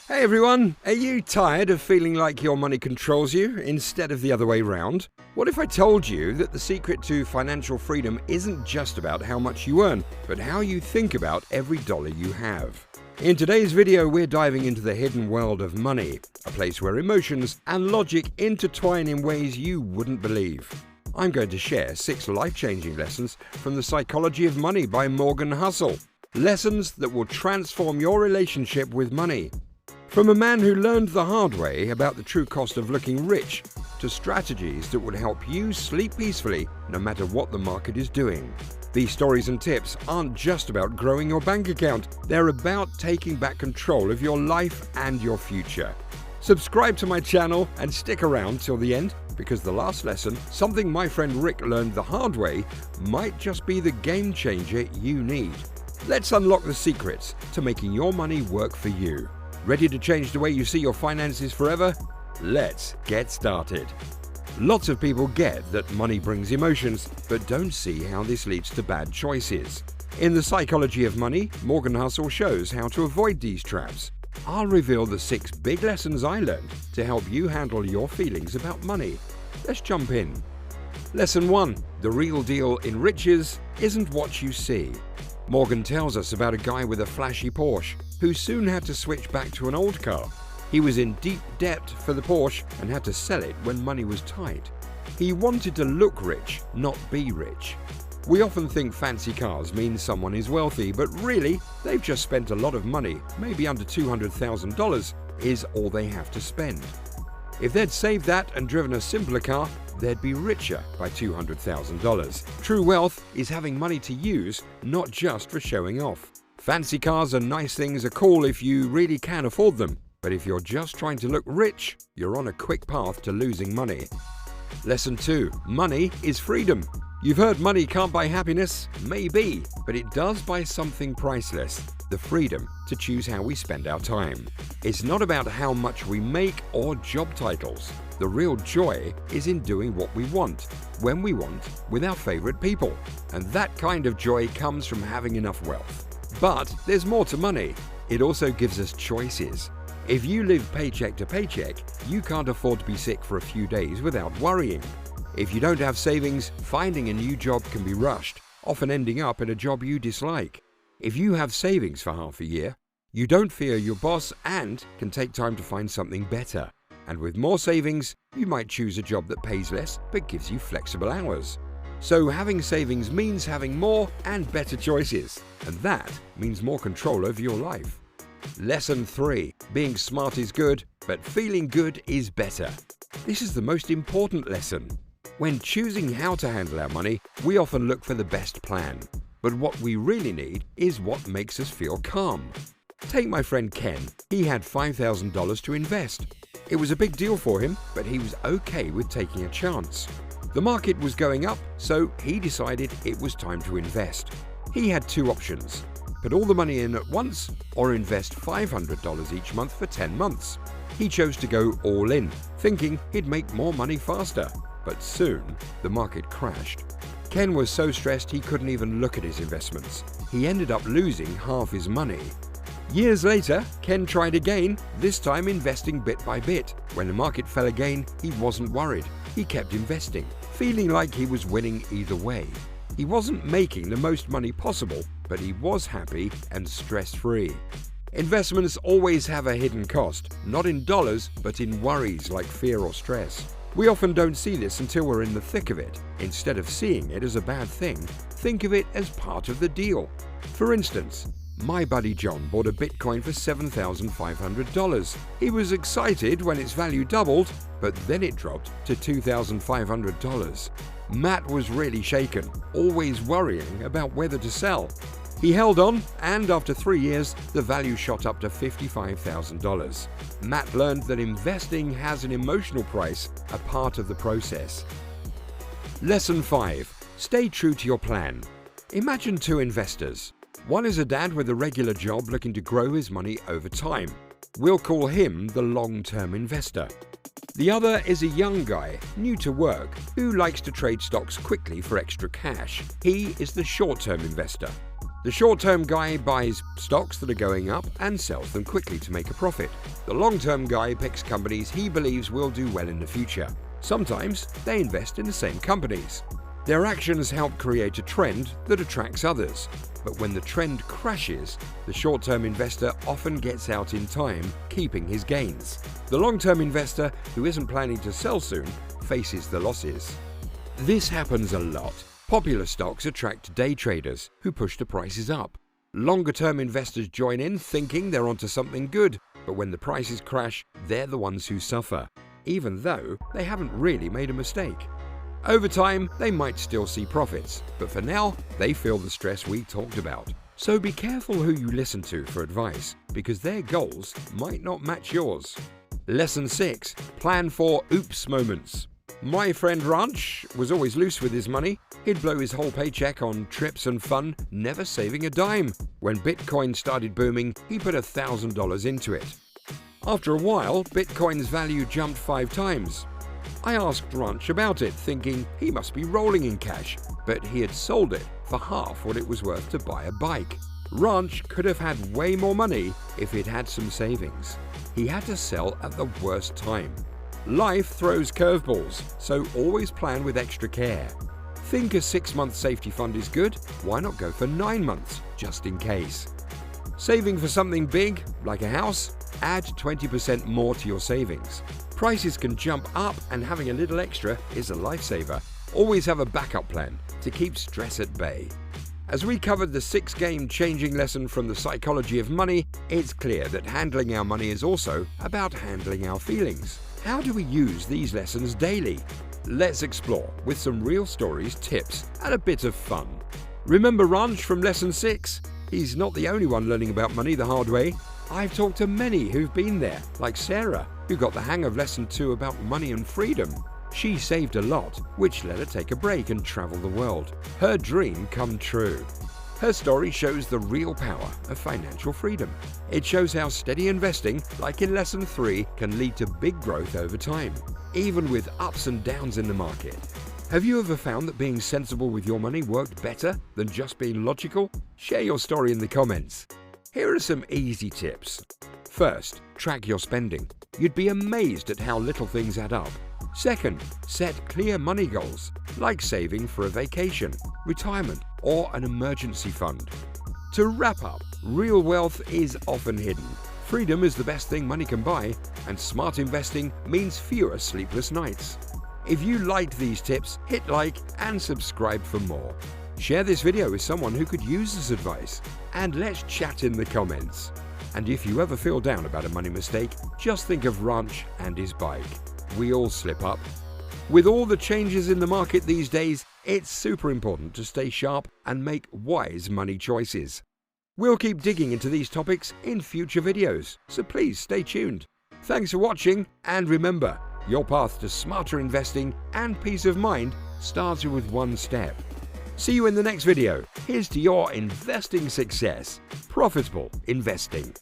Hey everyone, are you tired of feeling like your money controls you instead of the other way round? What if I told you that the secret to financial freedom isn't just about how much you earn, but how you think about every dollar you have? In today's video, we're diving into the hidden world of money, a place where emotions and logic intertwine in ways you wouldn't believe. I'm going to share 6 life-changing lessons from The Psychology of Money by Morgan Housel. Lessons that will transform your relationship with money. From a man who learned the hard way about the true cost of looking rich, to strategies that would help you sleep peacefully no matter what the market is doing. These stories and tips aren't just about growing your bank account, they're about taking back control of your life and your future. Subscribe to my channel and stick around till the end, because the last lesson, something my friend Rick learned the hard way, might just be the game changer you need. Let's unlock the secrets to making your money work for you. Ready to change the way you see your finances forever? Let's get started. Lots of people get that money brings emotions, but don't see how this leads to bad choices. In The Psychology of Money, Morgan Housel shows how to avoid these traps. I'll reveal the 6 big lessons I learned to help you handle your feelings about money. Let's jump in. Lesson 1. The real deal in riches isn't what you see. Morgan tells us about a guy with a flashy Porsche who soon had to switch back to an old car. He was in deep debt for the Porsche and had to sell it when money was tight. He wanted to look rich, not be rich. We often think fancy cars mean someone is wealthy, but really, they've just spent a lot of money, maybe under $200,000 is all they have to spend. If they'd saved that and driven a simpler car, they'd be richer by $200,000. True wealth is having money to use, not just for showing off. Fancy cars and nice things are cool if you really can afford them, but if you're just trying to look rich, you're on a quick path to losing money. Lesson 2. Money is freedom. You've heard money can't buy happiness? Maybe, but it does buy something priceless. The freedom to choose how we spend our time. It's not about how much we make or job titles. The real joy is in doing what we want, when we want, with our favorite people. And that kind of joy comes from having enough wealth. But there's more to money. It also gives us choices. If you live paycheck to paycheck, you can't afford to be sick for a few days without worrying. If you don't have savings, finding a new job can be rushed, often ending up in a job you dislike. If you have savings for half a year, you don't fear your boss and can take time to find something better. And with more savings, you might choose a job that pays less but gives you flexible hours. So having savings means having more and better choices, and that means more control over your life. Lesson 3. Being smart is good, but feeling good is better. This is the most important lesson. When choosing how to handle our money, we often look for the best plan. But what we really need is what makes us feel calm. Take my friend Ken. He had $5,000 to invest. It was a big deal for him, but he was okay with taking a chance. The market was going up, so he decided it was time to invest. He had 2 options. Put all the money in at once or invest $500 each month for 10 months. He chose to go all in, thinking he'd make more money faster. But soon, the market crashed. Ken was so stressed he couldn't even look at his investments. He ended up losing half his money. Years later, Ken tried again, this time investing bit by bit. When the market fell again, he wasn't worried. He kept investing, feeling like he was winning either way. He wasn't making the most money possible, but he was happy and stress-free. Investments always have a hidden cost, not in dollars, but in worries like fear or stress. We often don't see this until we're in the thick of it. Instead of seeing it as a bad thing, think of it as part of the deal. For instance, my buddy John bought a Bitcoin for $7,500. He was excited when its value doubled, but then it dropped to $2,500. Matt was really shaken, always worrying about whether to sell. He held on, and after 3 years, the value shot up to $55,000. Matt learned that investing has an emotional price, a part of the process. Lesson 5. Stay true to your plan. Imagine 2 investors. One is a dad with a regular job looking to grow his money over time. We'll call him the long-term investor. The other is a young guy, new to work, who likes to trade stocks quickly for extra cash. He is the short-term investor. The short-term guy buys stocks that are going up and sells them quickly to make a profit. The long-term guy picks companies he believes will do well in the future. Sometimes they invest in the same companies. Their actions help create a trend that attracts others. But when the trend crashes, the short-term investor often gets out in time, keeping his gains. The long-term investor, who isn't planning to sell soon, faces the losses. This happens a lot. Popular stocks attract day traders who push the prices up. Longer-term investors join in thinking they're onto something good, but when the prices crash, they're the ones who suffer, even though they haven't really made a mistake. Over time, they might still see profits, but for now, they feel the stress we talked about. So be careful who you listen to for advice, because their goals might not match yours. Lesson 6. Plan for oops moments. My friend Ranch was always loose with his money. He'd blow his whole paycheck on trips and fun, never saving a dime. When Bitcoin started booming, he put $1,000 into it. After a while, Bitcoin's value jumped 5 times. I asked Ranch about it, thinking he must be rolling in cash, but he had sold it for half what it was worth to buy a bike. Ranch could have had way more money if he'd had some savings. He had to sell at the worst time. Life throws curveballs, so always plan with extra care. Think a 6-month safety fund is good, why not go for 9 months, just in case? Saving for something big, like a house? Add 20% more to your savings. Prices can jump up, and having a little extra is a lifesaver. Always have a backup plan to keep stress at bay. As we covered the 6 game-changing lesson from the psychology of money, it's clear that handling our money is also about handling our feelings. How do we use these lessons daily? Let's explore with some real stories, tips, and a bit of fun. Remember Ranch from Lesson 6? He's not the only one learning about money the hard way. I've talked to many who've been there, like Sarah, who got the hang of Lesson 2 about money and freedom. She saved a lot, which let her take a break and travel the world. Her dream come true. Her story shows the real power of financial freedom. It shows how steady investing, like in Lesson 3, can lead to big growth over time, even with ups and downs in the market. Have you ever found that being sensible with your money worked better than just being logical? Share your story in the comments. Here are some easy tips. First, track your spending. You'd be amazed at how little things add up. Second, set clear money goals, like saving for a vacation, retirement, or an emergency fund. To wrap up, real wealth is often hidden. Freedom is the best thing money can buy, and smart investing means fewer sleepless nights. If you liked these tips, hit like and subscribe for more. Share this video with someone who could use this advice, and let's chat in the comments. And if you ever feel down about a money mistake, just think of Ranch and his bike. We all slip up. With all the changes in the market these days, it's super important to stay sharp and make wise money choices. We'll keep digging into these topics in future videos, so please stay tuned. Thanks for watching, and remember, your path to smarter investing and peace of mind starts with one step. See you in the next video. Here's to your investing success. Profitable investing.